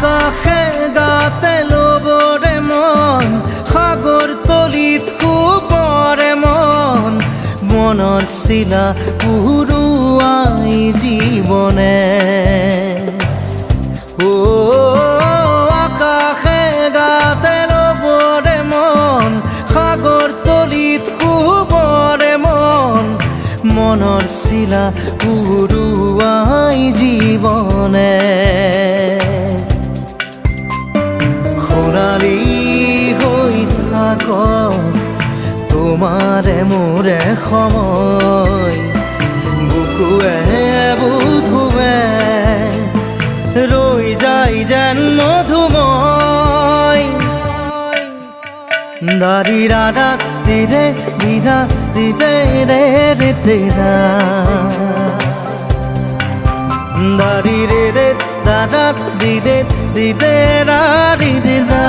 আকাশে গাতে ল'বৰে মন সাগৰ তলিত শুবৰে মন মনৰ চিলা উৰুৱাই জীৱনে আকাশে গাতে ল'বৰে মন সাগৰ তলিত শুবৰে মন মনৰ চিলা উৰুৱাই জীৱনে খৰালি হৈ থাক তোমাৰে মোৰে সময় বুকুৱে বুকুৱে ৰৈ যায় যেন মধুময় দাৰি ৰাধা দিদে দিদা দিদে ৰে ৰে দিদা দাৰি ৰে ৰে দাদা দিদে দিদে ৰা দিদা